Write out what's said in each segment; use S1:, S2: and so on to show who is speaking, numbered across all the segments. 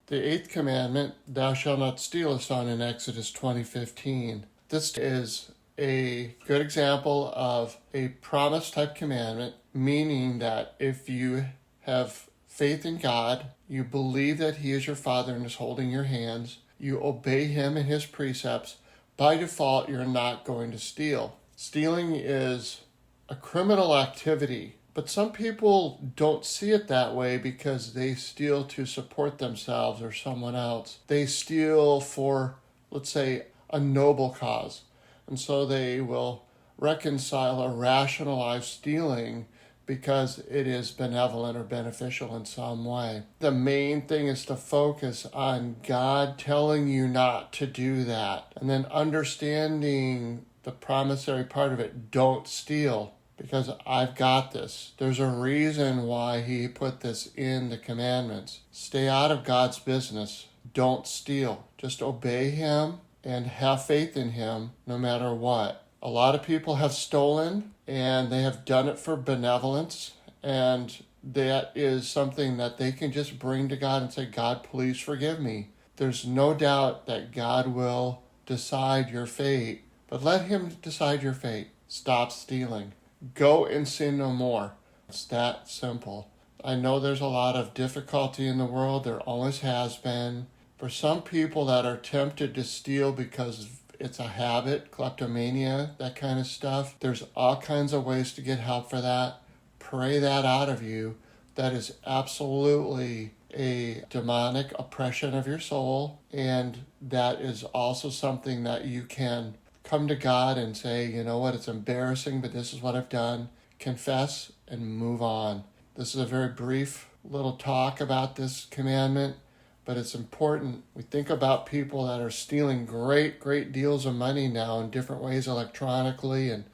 S1: The eighth commandment, thou shalt not steal, is found in Exodus 20:15. This is a good example of a promise type commandment, meaning that if you have faith in God, you believe that He is your Father and is holding your hands, you obey Him and His precepts, by default, you're not going to steal. Stealing is a criminal activity, but some people don't see it that way because they steal to support themselves or someone else. They steal for, let's say, a noble cause. And so they will reconcile or rationalize stealing because it is benevolent or beneficial in some way. The main thing is to focus on God telling you not to do that, and then understanding the promissory part of it, don't steal, because I've got this. There's a reason why He put this in the commandments. Stay out of God's business. Don't steal. Just obey Him and have faith in Him no matter what. A lot of people have stolen, and they have done it for benevolence, and that is something that they can just bring to God and say, God, please forgive me. There's no doubt that God will decide your fate, but let Him decide your fate. Stop stealing. Go and sin no more. It's that simple. I know there's a lot of difficulty in the world. There always has been. For some people that are tempted to steal because it's a habit, kleptomania, that kind of stuff, there's all kinds of ways to get help for that. Pray that out of you. That is absolutely a demonic oppression of your soul, and that is also something that you can come to God and say, you know what, it's embarrassing, but this is what I've done. Confess and move on. This is a very brief little talk about this commandment, but it's important. We think about people that are stealing great deals of money now in different ways electronically, and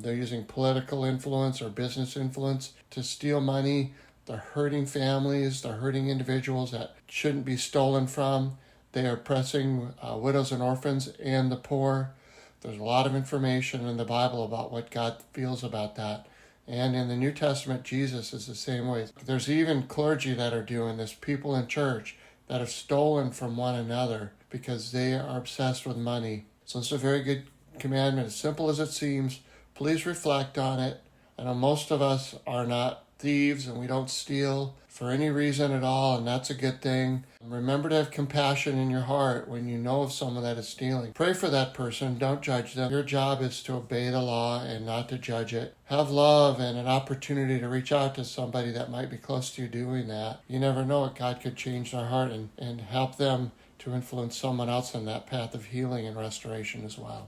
S1: they're using political influence or business influence to steal money. They're hurting families. They're hurting individuals that shouldn't be stolen from. They are oppressing widows and orphans and the poor. There's a lot of information in the Bible about what God feels about that. And in the New Testament, Jesus is the same way. There's even clergy that are doing this, people in church that have stolen from one another because they are obsessed with money. So it's a very good commandment, as simple as it seems. Please reflect on it. I know most of us are not thieves and we don't steal for any reason at all, and that's a good thing. Remember to have compassion in your heart when you know of someone that is stealing. Pray for that person. Don't judge them. Your job is to obey the law and not to judge it. Have love and an opportunity to reach out to somebody that might be close to you doing that. You never know what God could change their heart and help them to influence someone else on that path of healing and restoration as well.